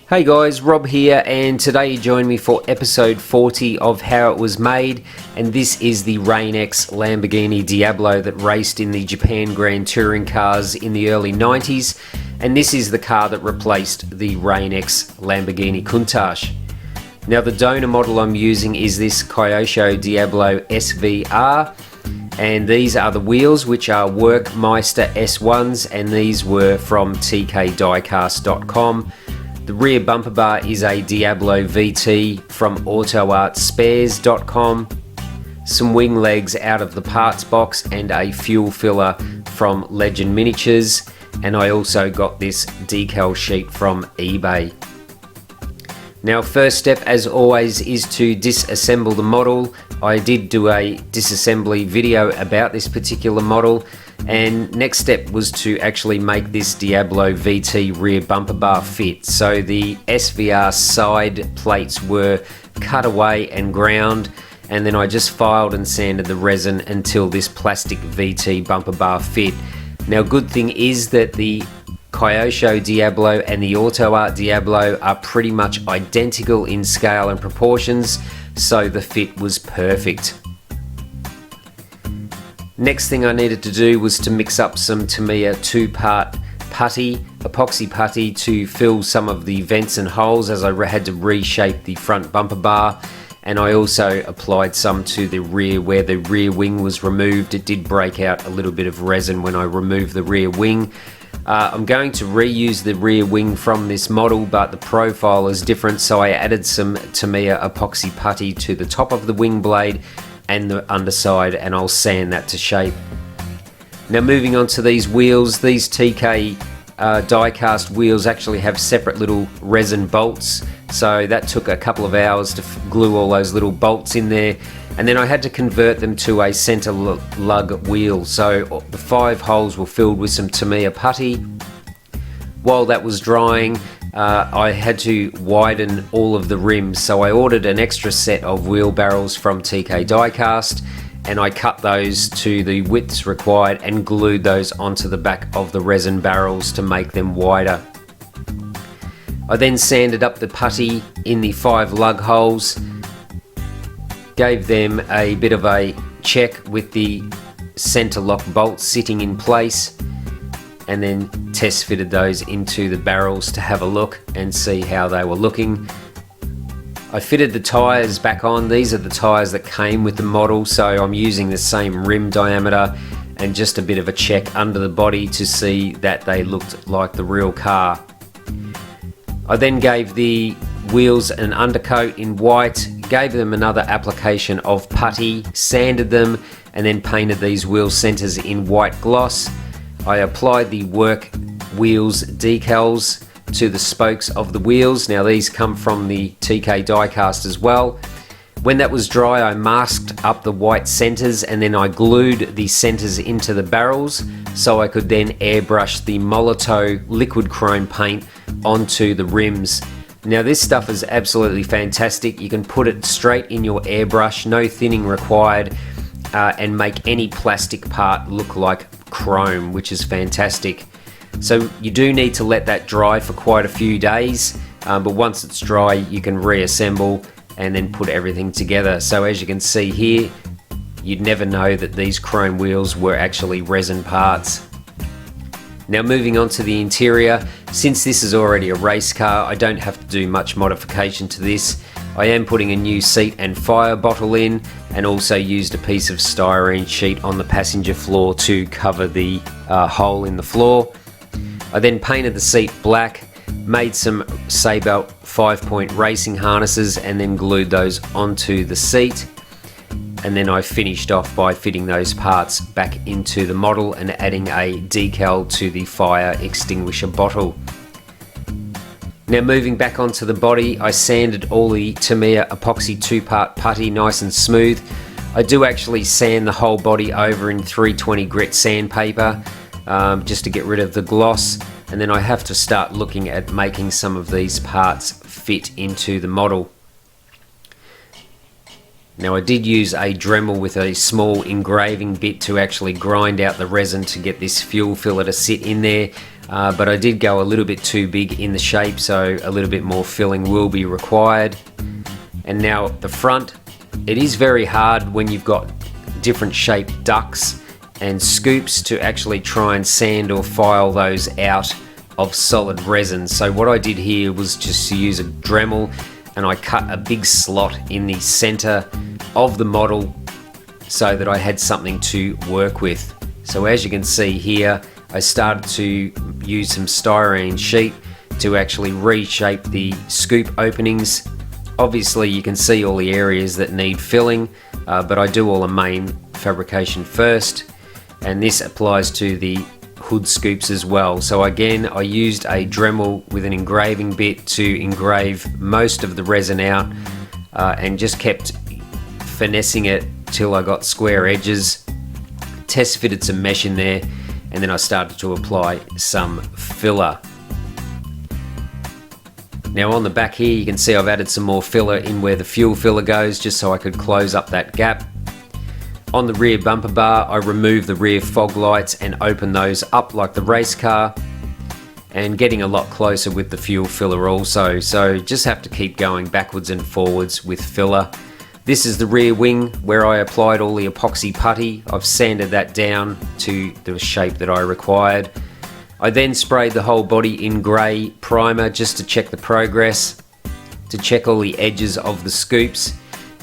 Hey guys, Rob here, and today you join me for episode 40 of How It Was Made, and this is the RainX Lamborghini Diablo that raced in the Japan Grand Touring cars in the early 90s, and this is the car that replaced the RainX Lamborghini Countach. Now the donor model I'm using is this Kyosho Diablo SVR, and these are the wheels, which are Workmeister S1s, and these were from tkdiecast.com. The rear bumper bar is a Diablo VT from AutoArtSpares.com, some wing legs out of the parts box, and a fuel filler from Legend Miniatures, and I also got this decal sheet from eBay. Now first step, as always, is to disassemble the model. I did do a disassembly video about this particular model, and next step was to actually make this Diablo VT rear bumper bar fit. So the SVR side plates were cut away and ground, and then I just filed and sanded the resin until this plastic VT bumper bar fit. Now good thing is that the Kyosho Diablo and the AutoArt Diablo are pretty much identical in scale and proportions, so the fit was perfect. Next thing I needed to do was to mix up some Tamiya 2-part putty, epoxy putty, to fill some of the vents and holes, as I had to reshape the front bumper bar, and I also applied some to the rear where the rear wing was removed. It did break out a little bit of resin when I removed the rear wing. I'm going to reuse the rear wing from this model, but the profile is different, so I added some Tamiya epoxy putty to the top of the wing blade and the underside, and I'll sand that to shape. Now moving on to these wheels, these TK die-cast wheels actually have separate little resin bolts, so that took a couple of hours to glue all those little bolts in there, and then I had to convert them to a center lug wheel. So the 5 holes were filled with some Tamiya putty. While that was drying, I had to widen all of the rims, so I ordered an extra set of wheel barrels from TK Diecast, and I cut those to the widths required and glued those onto the back of the resin barrels to make them wider. I then sanded up the putty in the 5 lug holes, gave them a bit of a check with the center lock bolts sitting in place, and then test fitted those into the barrels to have a look and see how they were looking. I fitted the tyres back on. These are the tyres that came with the model, so I'm using the same rim diameter and just a bit of a check under the body to see that they looked like the real car. I then gave the wheels an undercoat in white, gave them another application of putty, sanded them, and then painted these wheel centers in white gloss. I applied the work wheels decals to the spokes of the wheels. Now these come from the TK Diecast as well. When that was dry, I masked up the white centers, and then I glued the centers into the barrels so I could then airbrush the Molotow liquid chrome paint onto the rims. Now this stuff is absolutely fantastic. You can put it straight in your airbrush, no thinning required, and make any plastic part look like chrome, which is fantastic. So you do need to let that dry for quite a few days, but once it's dry you can reassemble and then put everything together. So as you can see here, you'd never know that these chrome wheels were actually resin parts. Now moving on to the interior, since this is already a race car, I don't have to do much modification to this. I am putting a new seat and fire bottle in, and also used a piece of styrene sheet on the passenger floor to cover the hole in the floor. I then painted the seat black, made some Sabelt 5-point racing harnesses, and then glued those onto the seat. And then I finished off by fitting those parts back into the model and adding a decal to the fire extinguisher bottle. Now moving back onto the body, I sanded all the Tamiya epoxy 2-part putty nice and smooth. I do actually sand the whole body over in 320 grit sandpaper just to get rid of the gloss, and then I have to start looking at making some of these parts fit into the model. Now I did use a Dremel with a small engraving bit to actually grind out the resin to get this fuel filler to sit in there, but I did go a little bit too big in the shape, so a little bit more filling will be required. And now at the front, it is very hard when you've got different shaped ducts and scoops to actually try and sand or file those out of solid resin. So what I did here was just to use a Dremel, and I cut a big slot in the center of the model so that I had something to work with. So as you can see here, I started to use some styrene sheet to actually reshape the scoop openings. Obviously you can see all the areas that need filling, but I do all the main fabrication first, and this applies to the hood scoops as well. So again, I used a Dremel with an engraving bit to engrave most of the resin out, and just kept finessing it till I got square edges, test fitted some mesh in there, and then I started to apply some filler. Now on the back here you can see I've added some more filler in where the fuel filler goes, just so I could close up that gap. On the rear bumper bar, I removed the rear fog lights and opened those up like the race car, and getting a lot closer with the fuel filler also, so just have to keep going backwards and forwards with filler. This is the rear wing where I applied all the epoxy putty. I've sanded that down to the shape that I required. I then sprayed the whole body in grey primer just to check the progress, to check all the edges of the scoops,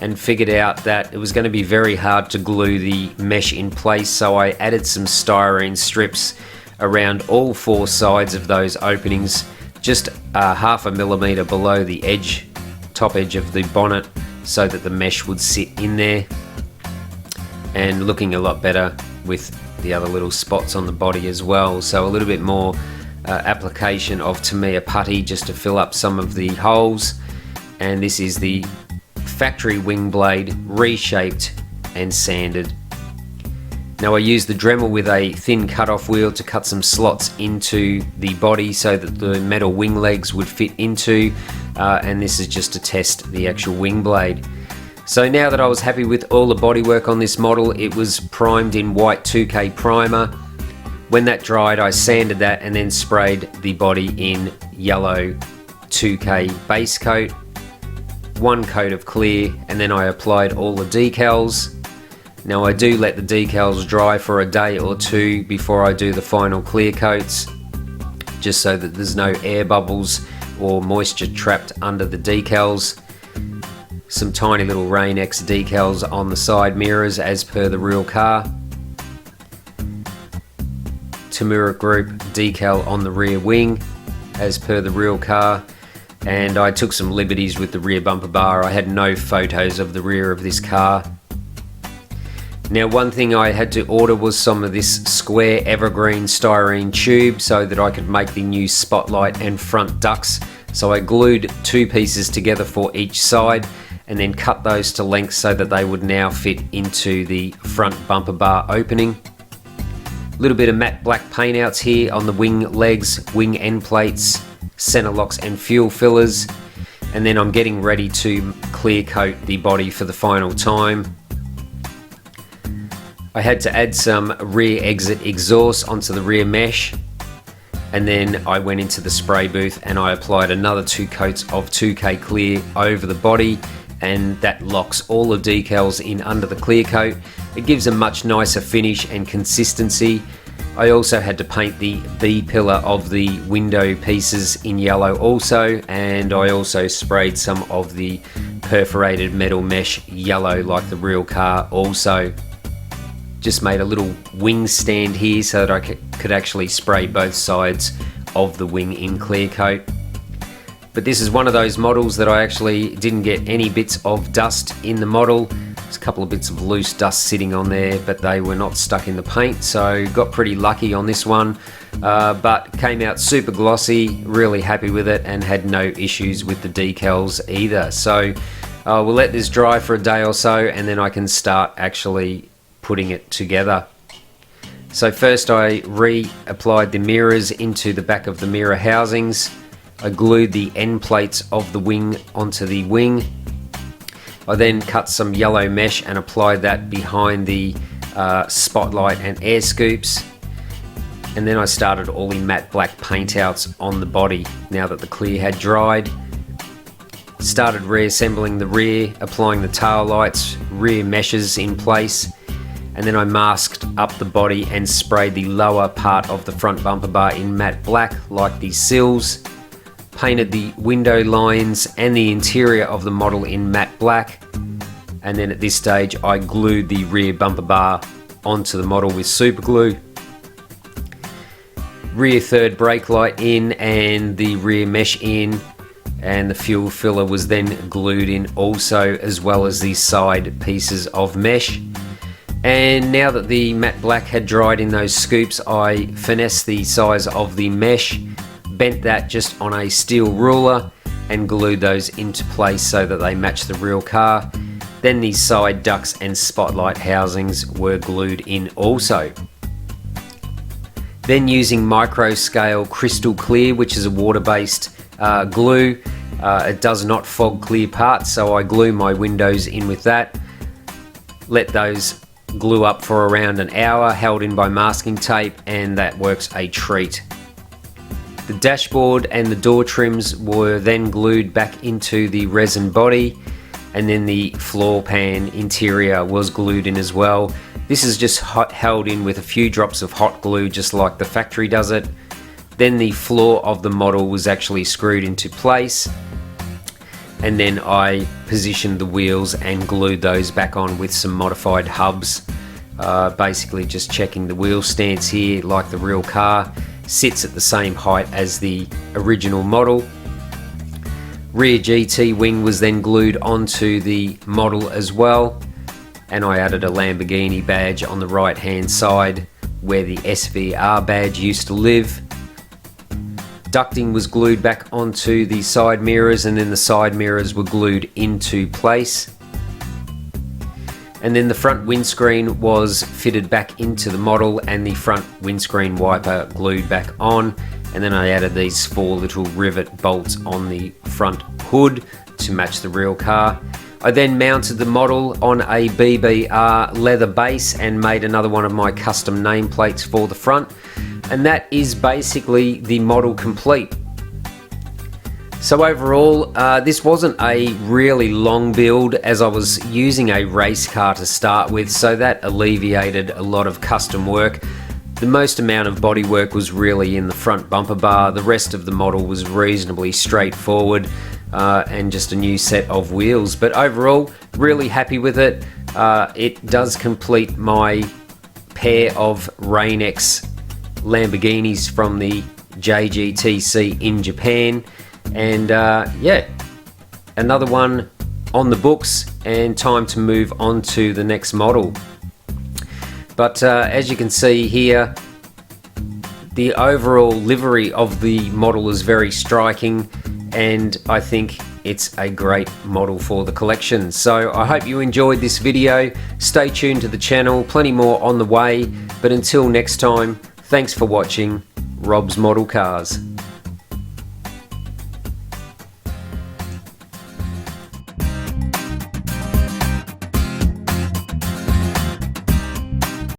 and figured out that it was going to be very hard to glue the mesh in place, so I added some styrene strips around all four sides of those openings, just half a millimeter below the edge, top edge of the bonnet, so that the mesh would sit in there, and looking a lot better with the other little spots on the body as well. So a little bit more application of Tamiya putty just to fill up some of the holes, and this is the factory wing blade reshaped and sanded. Now I used the Dremel with a thin cut-off wheel to cut some slots into the body so that the metal wing legs would fit into, and this is just to test the actual wing blade. So now that I was happy with all the bodywork on this model, it was primed in white 2K primer. When that dried, I sanded that and then sprayed the body in yellow 2K base coat, one coat of clear, and then I applied all the decals. Now I do let the decals dry for a day or two before I do the final clear coats, just so that there's no air bubbles or moisture trapped under the decals. Some tiny little RainX decals on the side mirrors as per the real car. Tamiya Group decal on the rear wing as per the real car. And I took some liberties with the rear bumper bar. I had no photos of the rear of this car. Now one thing I had to order was some of this square evergreen styrene tube so that I could make the new spotlight and front ducts. So I glued two pieces together for each side and then cut those to length so that they would now fit into the front bumper bar opening. A little bit of matte black paint outs here on the wing legs, wing end plates, center locks and fuel fillers, and then I'm getting ready to clear coat the body for the final time. I had to add some rear exit exhaust onto the rear mesh, and then I went into the spray booth and I applied another 2 coats of 2K clear over the body, and that locks all the decals in under the clear coat. It gives a much nicer finish and consistency. I also had to paint the B pillar of the window pieces in yellow also, and I also sprayed some of the perforated metal mesh yellow like the real car also. Just made a little wing stand here so that I could actually spray both sides of the wing in clear coat. But this is one of those models that I actually didn't get any bits of dust in the model. There's a couple of bits of loose dust sitting on there, but they were not stuck in the paint, so got pretty lucky on this one. But came out super glossy, really happy with it, and had no issues with the decals either. So we'll let this dry for a day or so, and then I can start actually putting it together. So first I reapplied the mirrors into the back of the mirror housings. I glued the end plates of the wing onto the wing, I then cut some yellow mesh and applied that behind the spotlight and air scoops. And then I started all the matte black paint outs on the body now that the clear had dried. Started reassembling the rear, applying the tail lights, rear meshes in place, and then I masked up the body and sprayed the lower part of the front bumper bar in matte black like the sills, painted the window lines and the interior of the model in matte black, and then at this stage I glued the rear bumper bar onto the model with super glue. Rear third brake light in and the rear mesh in, and the fuel filler was then glued in also, as well as the side pieces of mesh. And now that the matte black had dried in those scoops, I finessed the size of the mesh, bent that just on a steel ruler and glued those into place so that they match the real car. Then the side ducts and spotlight housings were glued in also. Then using micro scale crystal clear, which is a water-based glue, it does not fog clear parts, so I glue my windows in with that. Let those glue up for around an hour, held in by masking tape, and that works a treat. The dashboard and the door trims were then glued back into the resin body, and then the floor pan interior was glued in as well. This is just held in with a few drops of hot glue, just like the factory does it. Then the floor of the model was actually screwed into place, and then I positioned the wheels and glued those back on with some modified hubs. Basically just checking the wheel stance here, like the real car, sits at the same height as the original model. Rear GT wing was then glued onto the model as well, and I added a Lamborghini badge on the right hand side where the SVR badge used to live. Ducting was glued back onto the side mirrors, and then the side mirrors were glued into place. And then the front windscreen was fitted back into the model and the front windscreen wiper glued back on. And then I added these 4 little rivet bolts on the front hood to match the real car. I then mounted the model on a BBR leather base and made another one of my custom nameplates for the front. And that is basically the model complete. So overall, this wasn't a really long build, as I was using a race car to start with, so that alleviated a lot of custom work. The most amount of body work was really in the front bumper bar. The rest of the model was reasonably straightforward, and just a new set of wheels. But overall, really happy with it. It does complete my pair of RainX Lamborghinis from the JGTC in Japan. And yeah, another one on the books, and time to move on to the next model. But as you can see here, the overall livery of the model is very striking, and I think it's a great model for the collection. So I hope you enjoyed this video. Stay tuned to the channel, plenty more on the way. But until next time, thanks for watching Rob's Model Cars.